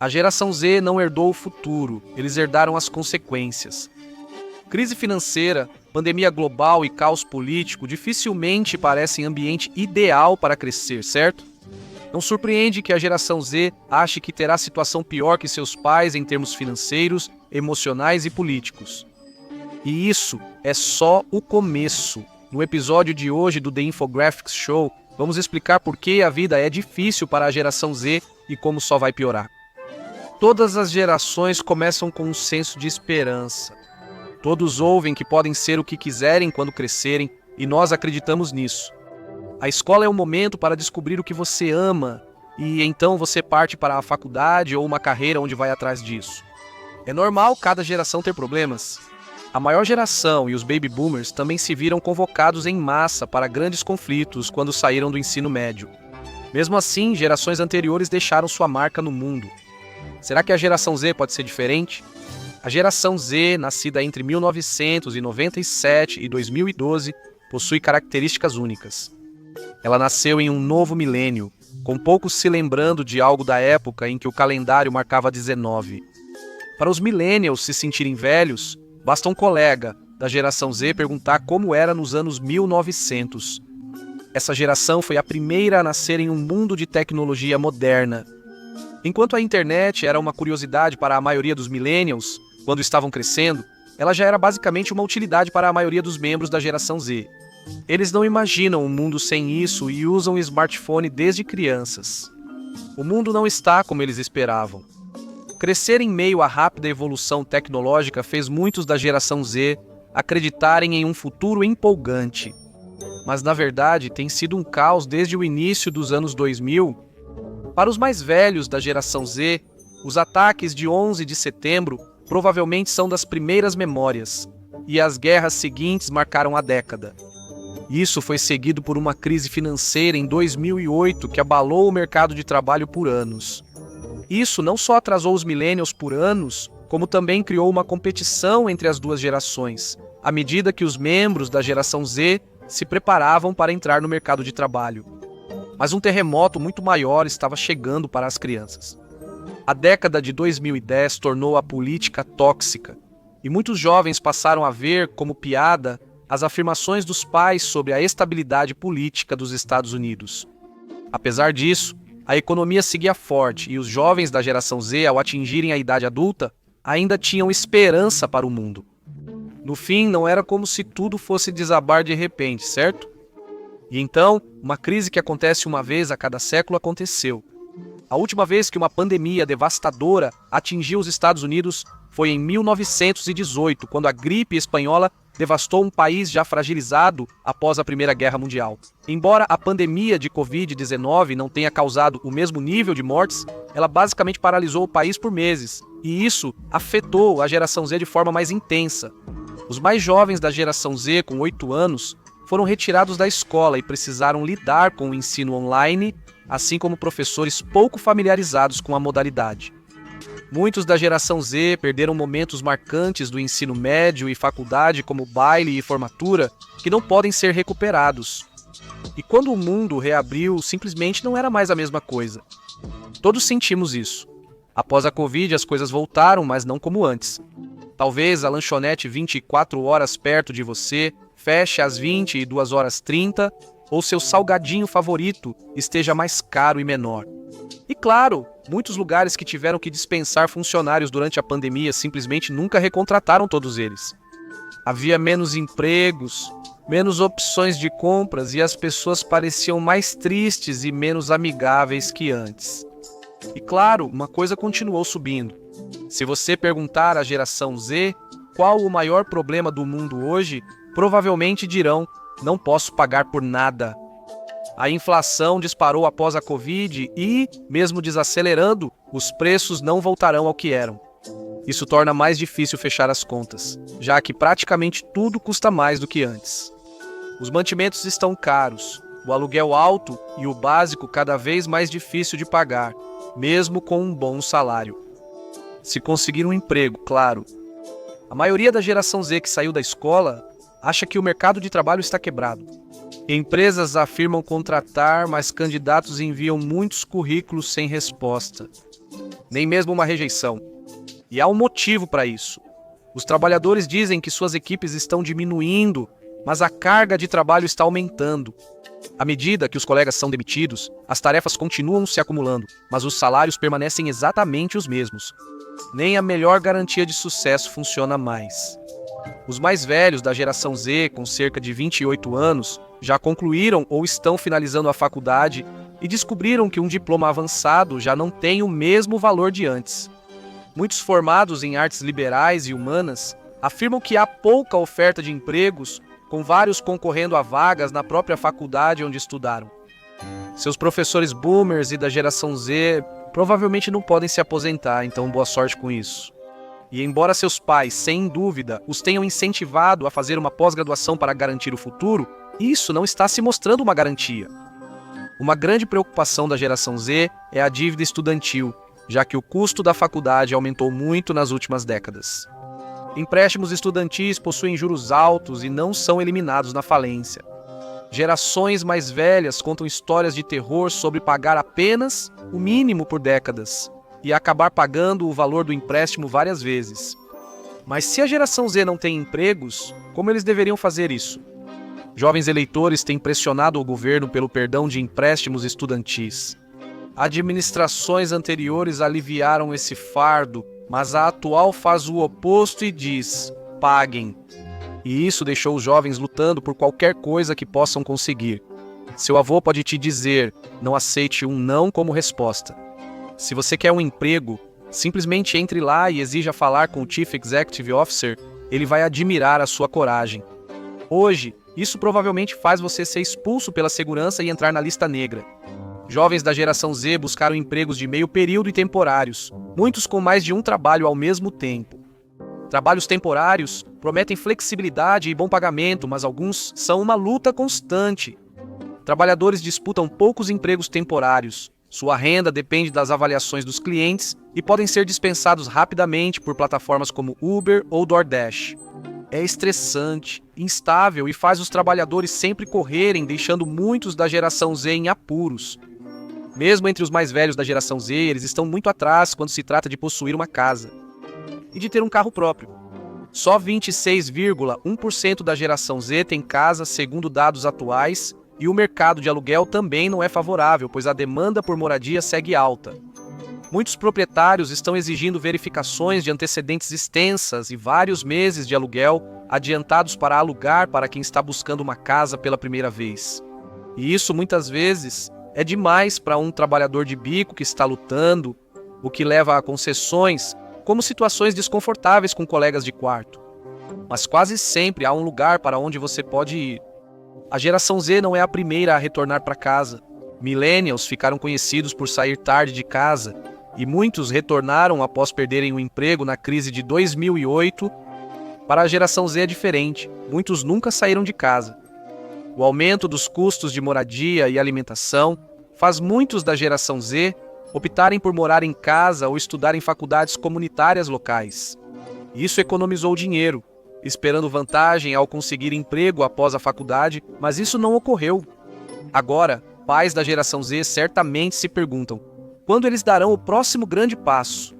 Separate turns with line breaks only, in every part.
A geração Z não herdou o futuro, eles herdaram as consequências. Crise financeira, pandemia global e caos político dificilmente parecem ambiente ideal para crescer, certo? Não surpreende que a geração Z ache que terá situação pior que seus pais em termos financeiros, emocionais e políticos. E isso é só o começo. No episódio de hoje do The Infographics Show, vamos explicar por que a vida é difícil para a geração Z e como só vai piorar. Todas as gerações começam com um senso de esperança. Todos ouvem que podem ser o que quiserem quando crescerem, e nós acreditamos nisso. A escola é o momento para descobrir o que você ama, e então você parte para a faculdade ou uma carreira onde vai atrás disso. É normal cada geração ter problemas. A maior geração e os baby boomers também se viram convocados em massa para grandes conflitos quando saíram do ensino médio. Mesmo assim, gerações anteriores deixaram sua marca no mundo. Será que a geração Z pode ser diferente? A geração Z, nascida entre 1997 e 2012, possui características únicas. Ela nasceu em um novo milênio, com poucos se lembrando de algo da época em que o calendário marcava 19. Para os millennials se sentirem velhos, basta um colega da geração Z perguntar como era nos anos 1900. Essa geração foi a primeira a nascer em um mundo de tecnologia moderna. Enquanto a internet era uma curiosidade para a maioria dos millennials, quando estavam crescendo, ela já era basicamente uma utilidade para a maioria dos membros da geração Z. Eles não imaginam um mundo sem isso e usam o smartphone desde crianças. O mundo não está como eles esperavam. Crescer em meio à rápida evolução tecnológica fez muitos da geração Z acreditarem em um futuro empolgante. Mas, na verdade, tem sido um caos desde o início dos anos 2000. Para os mais velhos da geração Z, os ataques de 11 de setembro provavelmente são das primeiras memórias, e as guerras seguintes marcaram a década. Isso foi seguido por uma crise financeira em 2008 que abalou o mercado de trabalho por anos. Isso não só atrasou os millennials por anos, como também criou uma competição entre as duas gerações, à medida que os membros da geração Z se preparavam para entrar no mercado de trabalho. Mas um terremoto muito maior estava chegando para as crianças. A década de 2010 tornou a política tóxica, e muitos jovens passaram a ver como piada as afirmações dos pais sobre a estabilidade política dos Estados Unidos. Apesar disso, a economia seguia forte e os jovens da geração Z, ao atingirem a idade adulta, ainda tinham esperança para o mundo. No fim, não era como se tudo fosse desabar de repente, certo? E então, uma crise que acontece uma vez a cada século aconteceu. A última vez que uma pandemia devastadora atingiu os Estados Unidos foi em 1918, quando a gripe espanhola devastou um país já fragilizado após a Primeira Guerra Mundial. Embora a pandemia de Covid-19 não tenha causado o mesmo nível de mortes, ela basicamente paralisou o país por meses, e isso afetou a geração Z de forma mais intensa. Os mais jovens da geração Z, com 8 anos, foram retirados da escola e precisaram lidar com o ensino online, assim como professores pouco familiarizados com a modalidade. Muitos da geração Z perderam momentos marcantes do ensino médio e faculdade, como baile e formatura, que não podem ser recuperados. E quando o mundo reabriu, simplesmente não era mais a mesma coisa. Todos sentimos isso. Após a Covid, as coisas voltaram, mas não como antes. Talvez a lanchonete 24 horas perto de você feche às 22h30, ou seu salgadinho favorito esteja mais caro e menor. E claro, muitos lugares que tiveram que dispensar funcionários durante a pandemia simplesmente nunca recontrataram todos eles. Havia menos empregos, menos opções de compras e as pessoas pareciam mais tristes e menos amigáveis que antes. E claro, uma coisa continuou subindo. Se você perguntar à geração Z qual o maior problema do mundo hoje, provavelmente dirão: não posso pagar por nada. A inflação disparou após a Covid e, mesmo desacelerando, os preços não voltarão ao que eram. Isso torna mais difícil fechar as contas, já que praticamente tudo custa mais do que antes. Os mantimentos estão caros, o aluguel alto e o básico cada vez mais difícil de pagar, mesmo com um bom salário. Se conseguir um emprego, claro. A maioria da geração Z que saiu da escola acha que o mercado de trabalho está quebrado. Empresas afirmam contratar, mas candidatos enviam muitos currículos sem resposta. nem mesmo uma rejeição. E há um motivo para isso. Os trabalhadores dizem que suas equipes estão diminuindo, mas a carga de trabalho está aumentando. À medida que os colegas são demitidos, as tarefas continuam se acumulando, mas os salários permanecem exatamente os mesmos. Nem a melhor garantia de sucesso funciona mais. Os mais velhos da geração Z, com cerca de 28 anos, já concluíram ou estão finalizando a faculdade e descobriram que um diploma avançado já não tem o mesmo valor de antes. Muitos formados em artes liberais e humanas afirmam que há pouca oferta de empregos, com vários concorrendo a vagas na própria faculdade onde estudaram. Seus professores boomers e da geração Z provavelmente não podem se aposentar, então boa sorte com isso. E embora seus pais, sem dúvida, os tenham incentivado a fazer uma pós-graduação para garantir o futuro, isso não está se mostrando uma garantia. Uma grande preocupação da geração Z é a dívida estudantil, já que o custo da faculdade aumentou muito nas últimas décadas. Empréstimos estudantis possuem juros altos e não são eliminados na falência. Gerações mais velhas contam histórias de terror sobre pagar apenas o mínimo por décadas e acabar pagando o valor do empréstimo várias vezes. Mas se a geração Z não tem empregos, como eles deveriam fazer isso? Jovens eleitores têm pressionado o governo pelo perdão de empréstimos estudantis. Administrações anteriores aliviaram esse fardo, mas a atual faz o oposto e diz: paguem. E isso deixou os jovens lutando por qualquer coisa que possam conseguir. Seu avô pode te dizer: não aceite um não como resposta. Se você quer um emprego, simplesmente entre lá e exija falar com o Chief Executive Officer, ele vai admirar a sua coragem. Hoje, isso provavelmente faz você ser expulso pela segurança e entrar na lista negra. Jovens da geração Z buscaram empregos de meio período e temporários, muitos com mais de um trabalho ao mesmo tempo. Trabalhos temporários prometem flexibilidade e bom pagamento, mas alguns são uma luta constante. Trabalhadores disputam poucos empregos temporários. Sua renda depende das avaliações dos clientes e podem ser dispensados rapidamente por plataformas como Uber ou DoorDash. É estressante, instável e faz os trabalhadores sempre correrem, deixando muitos da geração Z em apuros. Mesmo entre os mais velhos da geração Z, eles estão muito atrás quando se trata de possuir uma casa e de ter um carro próprio. Só 26,1% da geração Z tem casa, segundo dados atuais, e o mercado de aluguel também não é favorável, pois a demanda por moradia segue alta. Muitos proprietários estão exigindo verificações de antecedentes extensas e vários meses de aluguel adiantados para alugar para quem está buscando uma casa pela primeira vez. E isso muitas vezes é demais para um trabalhador de bico que está lutando, o que leva a concessões, como situações desconfortáveis com colegas de quarto. Mas quase sempre há um lugar para onde você pode ir. A geração Z não é a primeira a retornar para casa. Millennials ficaram conhecidos por sair tarde de casa, e muitos retornaram após perderem o emprego na crise de 2008. Para a geração Z é diferente, muitos nunca saíram de casa. O aumento dos custos de moradia e alimentação faz muitos da geração Z optarem por morar em casa ou estudar em faculdades comunitárias locais. Isso economizou dinheiro, esperando vantagem ao conseguir emprego após a faculdade, mas isso não ocorreu. Agora, pais da geração Z certamente se perguntam: quando eles darão o próximo grande passo?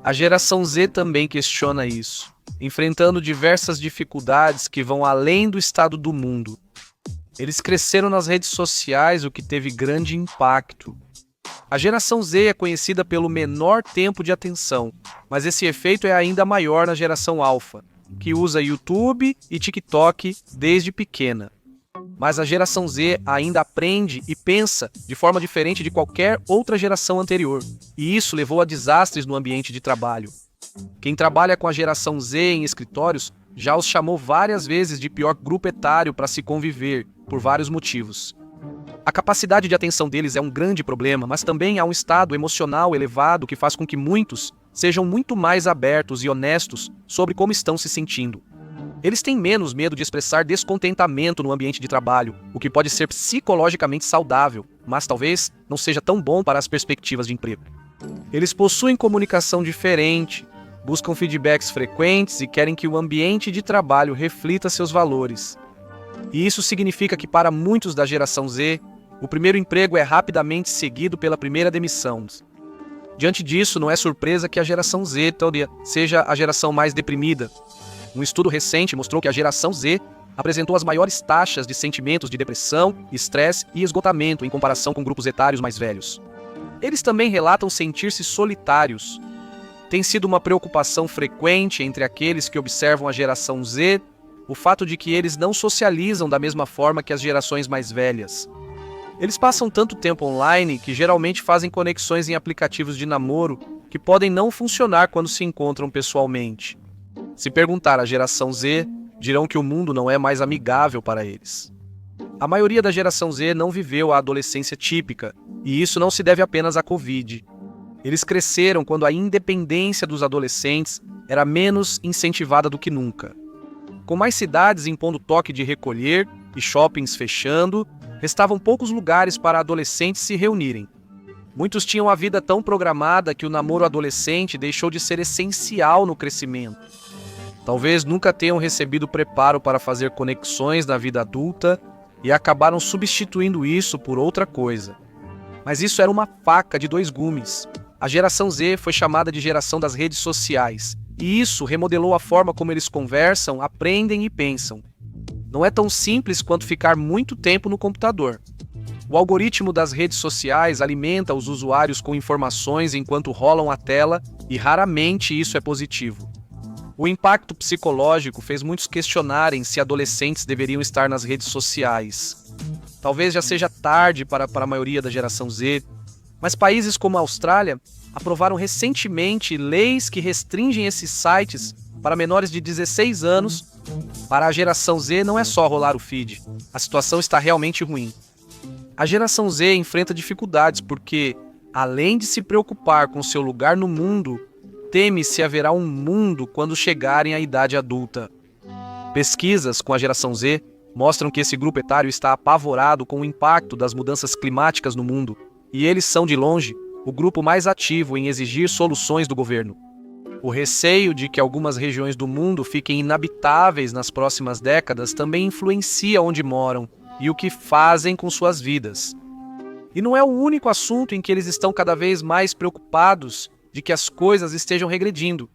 A geração Z também questiona isso, enfrentando diversas dificuldades que vão além do estado do mundo. Eles cresceram nas redes sociais, o que teve grande impacto. A geração Z é conhecida pelo menor tempo de atenção, mas esse efeito é ainda maior na geração Alpha, que usa YouTube e TikTok desde pequena. Mas a geração Z ainda aprende e pensa de forma diferente de qualquer outra geração anterior, e isso levou a desastres no ambiente de trabalho. Quem trabalha com a geração Z em escritórios já os chamou várias vezes de pior grupo etário para se conviver, por vários motivos. A capacidade de atenção deles é um grande problema, mas também há um estado emocional elevado que faz com que muitos sejam muito mais abertos e honestos sobre como estão se sentindo. Eles têm menos medo de expressar descontentamento no ambiente de trabalho, o que pode ser psicologicamente saudável, mas talvez não seja tão bom para as perspectivas de emprego. Eles possuem comunicação diferente, buscam feedbacks frequentes e querem que o ambiente de trabalho reflita seus valores. E isso significa que para muitos da geração Z, o primeiro emprego é rapidamente seguido pela primeira demissão. Diante disso, não é surpresa que a geração Z seja a geração mais deprimida. Um estudo recente mostrou que a geração Z apresentou as maiores taxas de sentimentos de depressão, estresse e esgotamento em comparação com grupos etários mais velhos. Eles também relatam sentir-se solitários. Tem sido uma preocupação frequente entre aqueles que observam a geração Z o fato de que eles não socializam da mesma forma que as gerações mais velhas. Eles passam tanto tempo online que geralmente fazem conexões em aplicativos de namoro que podem não funcionar quando se encontram pessoalmente. Se perguntar à geração Z, dirão que o mundo não é mais amigável para eles. A maioria da geração Z não viveu a adolescência típica, e isso não se deve apenas à Covid. Eles cresceram quando a independência dos adolescentes era menos incentivada do que nunca. Com mais cidades impondo toque de recolher e shoppings fechando, restavam poucos lugares para adolescentes se reunirem. Muitos tinham a vida tão programada que o namoro adolescente deixou de ser essencial no crescimento. Talvez nunca tenham recebido preparo para fazer conexões na vida adulta e acabaram substituindo isso por outra coisa. Mas isso era uma faca de dois gumes. A geração Z foi chamada de geração das redes sociais, e isso remodelou a forma como eles conversam, aprendem e pensam. Não é tão simples quanto ficar muito tempo no computador. O algoritmo das redes sociais alimenta os usuários com informações enquanto rolam a tela e raramente isso é positivo. O impacto psicológico fez muitos questionarem se adolescentes deveriam estar nas redes sociais. Talvez já seja tarde para a maioria da geração Z, mas países como a Austrália aprovaram recentemente leis que restringem esses sites para menores de 16 anos. Para a geração Z não é só rolar o feed, a situação está realmente ruim. A geração Z enfrenta dificuldades porque, além de se preocupar com seu lugar no mundo, teme se haverá um mundo quando chegarem à idade adulta. Pesquisas com a geração Z mostram que esse grupo etário está apavorado com o impacto das mudanças climáticas no mundo, e eles são, de longe, o grupo mais ativo em exigir soluções do governo. O receio de que algumas regiões do mundo fiquem inabitáveis nas próximas décadas também influencia onde moram e o que fazem com suas vidas. E não é o único assunto em que eles estão cada vez mais preocupados de que as coisas estejam regredindo.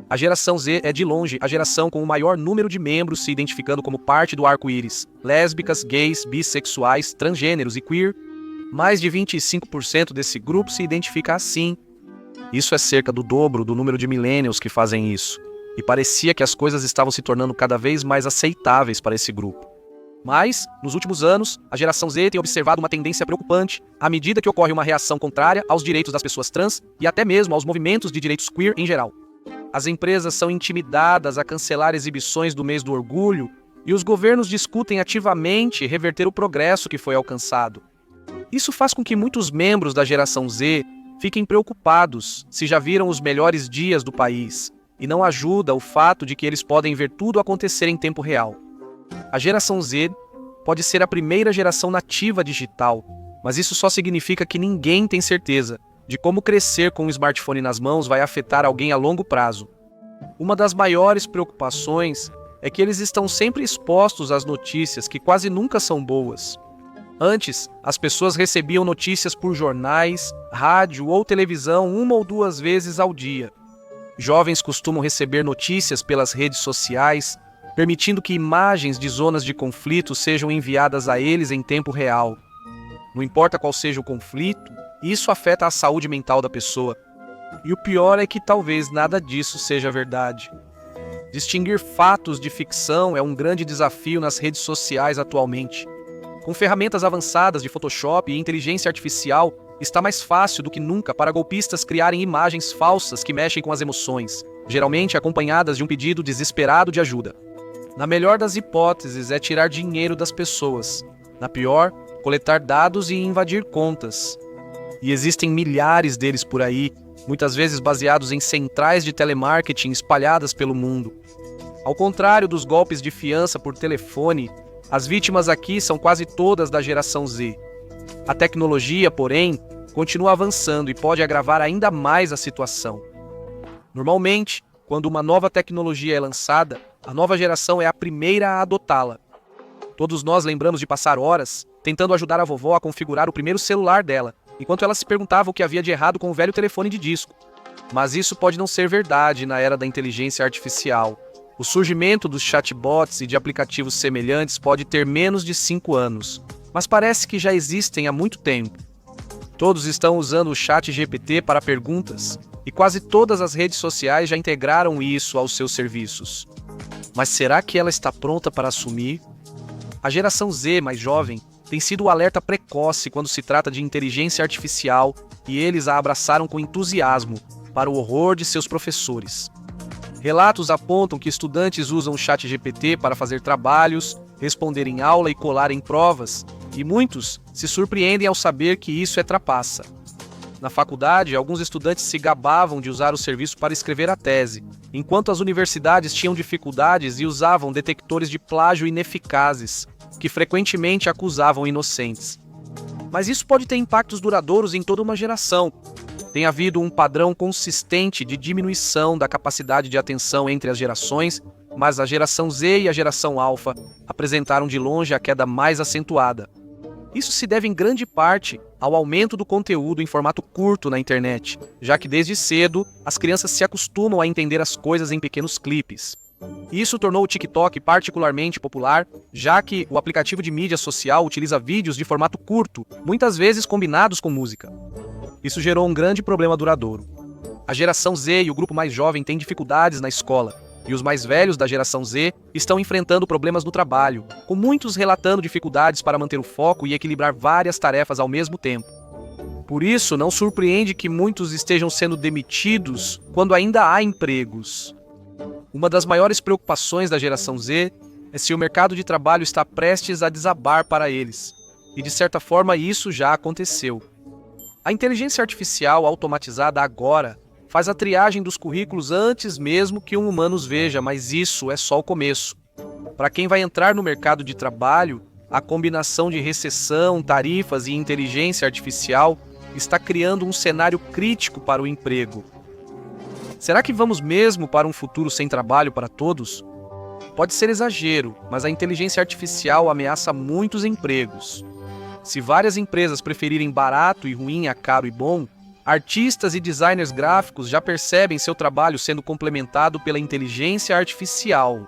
A geração Z é, de longe, a geração com o maior número de membros se identificando como parte do arco-íris: lésbicas, gays, bissexuais, transgêneros e queer. Mais de 25% desse grupo se identifica assim. Isso é cerca do dobro do número de millennials que fazem isso, e parecia que as coisas estavam se tornando cada vez mais aceitáveis para esse grupo. Mas, nos últimos anos, a geração Z tem observado uma tendência preocupante à medida que ocorre uma reação contrária aos direitos das pessoas trans e até mesmo aos movimentos de direitos queer em geral. As empresas são intimidadas a cancelar exibições do mês do orgulho e os governos discutem ativamente reverter o progresso que foi alcançado. Isso faz com que muitos membros da geração Z fiquem preocupados se já viram os melhores dias do país, e não ajuda o fato de que eles podem ver tudo acontecer em tempo real. A geração Z pode ser a primeira geração nativa digital, mas isso só significa que ninguém tem certeza de como crescer com um smartphone nas mãos vai afetar alguém a longo prazo. Uma das maiores preocupações é que eles estão sempre expostos às notícias que quase nunca são boas. Antes, as pessoas recebiam notícias por jornais, rádio ou televisão 1 ou 2 vezes ao dia. Jovens costumam receber notícias pelas redes sociais, permitindo que imagens de zonas de conflito sejam enviadas a eles em tempo real. Não importa qual seja o conflito, isso afeta a saúde mental da pessoa. E o pior é que talvez nada disso seja verdade. Distinguir fatos de ficção é um grande desafio nas redes sociais atualmente. Com ferramentas avançadas de Photoshop e inteligência artificial, está mais fácil do que nunca para golpistas criarem imagens falsas que mexem com as emoções, geralmente acompanhadas de um pedido desesperado de ajuda. Na melhor das hipóteses, é tirar dinheiro das pessoas. Na pior, coletar dados e invadir contas. E existem milhares deles por aí, muitas vezes baseados em centrais de telemarketing espalhadas pelo mundo. Ao contrário dos golpes de fiança por telefone, as vítimas aqui são quase todas da geração Z. A tecnologia, porém, continua avançando e pode agravar ainda mais a situação. Normalmente, quando uma nova tecnologia é lançada, a nova geração é a primeira a adotá-la. Todos nós lembramos de passar horas tentando ajudar a vovó a configurar o primeiro celular dela, enquanto ela se perguntava o que havia de errado com o velho telefone de disco. Mas isso pode não ser verdade na era da inteligência artificial. O surgimento dos chatbots e de aplicativos semelhantes pode ter menos de 5 anos, mas parece que já existem há muito tempo. Todos estão usando o ChatGPT para perguntas, e quase todas as redes sociais já integraram isso aos seus serviços. Mas será que ela está pronta para assumir? A geração Z, mais jovem, tem sido o alerta precoce quando se trata de inteligência artificial, e eles a abraçaram com entusiasmo, para o horror de seus professores. Relatos apontam que estudantes usam o ChatGPT para fazer trabalhos, responder em aula e colar em provas, e muitos se surpreendem ao saber que isso é trapaça. Na faculdade, alguns estudantes se gabavam de usar o serviço para escrever a tese, enquanto as universidades tinham dificuldades e usavam detectores de plágio ineficazes, que frequentemente acusavam inocentes. Mas isso pode ter impactos duradouros em toda uma geração. Tem havido um padrão consistente de diminuição da capacidade de atenção entre as gerações, mas a geração Z e a geração Alpha apresentaram de longe a queda mais acentuada. Isso se deve em grande parte ao aumento do conteúdo em formato curto na internet, já que desde cedo as crianças se acostumam a entender as coisas em pequenos clipes. Isso tornou o TikTok particularmente popular, já que o aplicativo de mídia social utiliza vídeos de formato curto, muitas vezes combinados com música. Isso gerou um grande problema duradouro. A geração Z e o grupo mais jovem têm dificuldades na escola, e os mais velhos da geração Z estão enfrentando problemas no trabalho, com muitos relatando dificuldades para manter o foco e equilibrar várias tarefas ao mesmo tempo. Por isso, não surpreende que muitos estejam sendo demitidos quando ainda há empregos. Uma das maiores preocupações da geração Z é se o mercado de trabalho está prestes a desabar para eles, e de certa forma isso já aconteceu. A inteligência artificial automatizada agora faz a triagem dos currículos antes mesmo que um humano os veja, mas isso é só o começo. Para quem vai entrar no mercado de trabalho, a combinação de recessão, tarifas e inteligência artificial está criando um cenário crítico para o emprego. Será que vamos mesmo para um futuro sem trabalho para todos? Pode ser exagero, mas a inteligência artificial ameaça muitos empregos. Se várias empresas preferirem barato e ruim a caro e bom, artistas e designers gráficos já percebem seu trabalho sendo complementado pela inteligência artificial.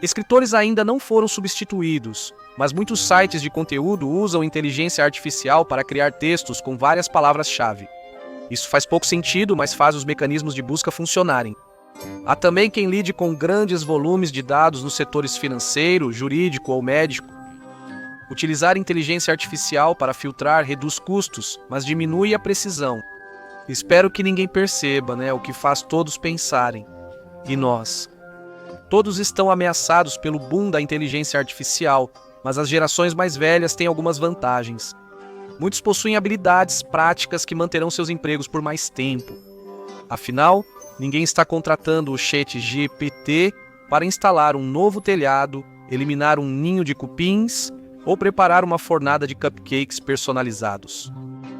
Escritores ainda não foram substituídos, mas muitos sites de conteúdo usam inteligência artificial para criar textos com várias palavras-chave. Isso faz pouco sentido, mas faz os mecanismos de busca funcionarem. Há também quem lide com grandes volumes de dados nos setores financeiro, jurídico ou médico. Utilizar inteligência artificial para filtrar reduz custos, mas diminui a precisão. Espero que ninguém perceba, o que faz todos pensarem. E nós? Todos estão ameaçados pelo boom da inteligência artificial, mas as gerações mais velhas têm algumas vantagens. Muitos possuem habilidades práticas que manterão seus empregos por mais tempo. Afinal, ninguém está contratando o ChatGPT para instalar um novo telhado, eliminar um ninho de cupins ou preparar uma fornada de cupcakes personalizados.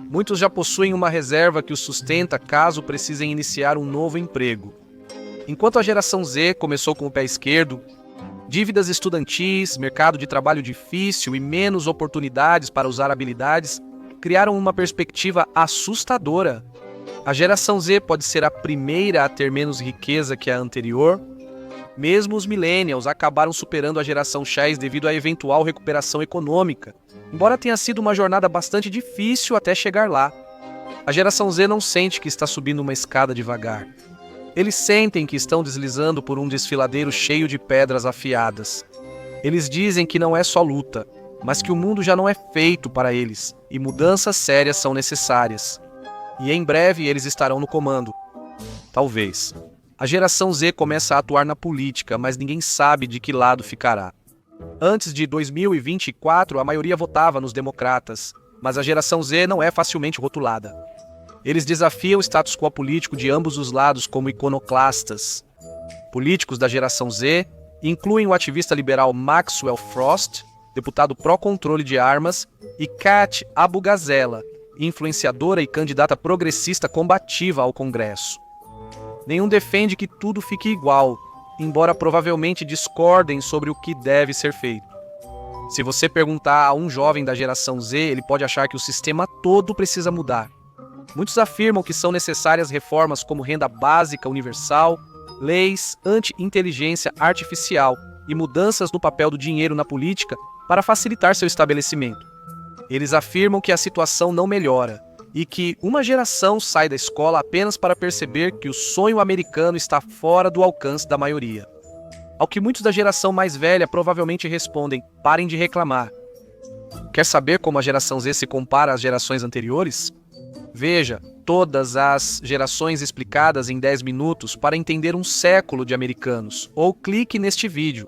Muitos já possuem uma reserva que os sustenta caso precisem iniciar um novo emprego. Enquanto a geração Z começou com o pé esquerdo, dívidas estudantis, mercado de trabalho difícil e menos oportunidades para usar habilidades criaram uma perspectiva assustadora. A geração Z pode ser a primeira a ter menos riqueza que a anterior. Mesmo os millennials acabaram superando a geração X devido à eventual recuperação econômica, embora tenha sido uma jornada bastante difícil até chegar lá. A geração Z não sente que está subindo uma escada devagar. Eles sentem que estão deslizando por um desfiladeiro cheio de pedras afiadas. Eles dizem que não é só luta, mas que o mundo já não é feito para eles, e mudanças sérias são necessárias. E em breve eles estarão no comando. Talvez. A geração Z começa a atuar na política, mas ninguém sabe de que lado ficará. Antes de 2024, a maioria votava nos democratas, mas a geração Z não é facilmente rotulada. Eles desafiam o status quo político de ambos os lados como iconoclastas. Políticos da geração Z incluem o ativista liberal Maxwell Frost, deputado pró-controle de armas, e Kat Abugazela, influenciadora e candidata progressista combativa ao Congresso. Nenhum defende que tudo fique igual, embora provavelmente discordem sobre o que deve ser feito. Se você perguntar a um jovem da geração Z, ele pode achar que o sistema todo precisa mudar. Muitos afirmam que são necessárias reformas como renda básica universal, leis anti-inteligência artificial e mudanças no papel do dinheiro na política para facilitar seu estabelecimento. Eles afirmam que a situação não melhora e que uma geração sai da escola apenas para perceber que o sonho americano está fora do alcance da maioria. Ao que muitos da geração mais velha provavelmente respondem: parem de reclamar. Quer saber como a geração Z se compara às gerações anteriores? Veja todas as gerações explicadas em 10 minutos para entender um século de americanos, ou clique neste vídeo.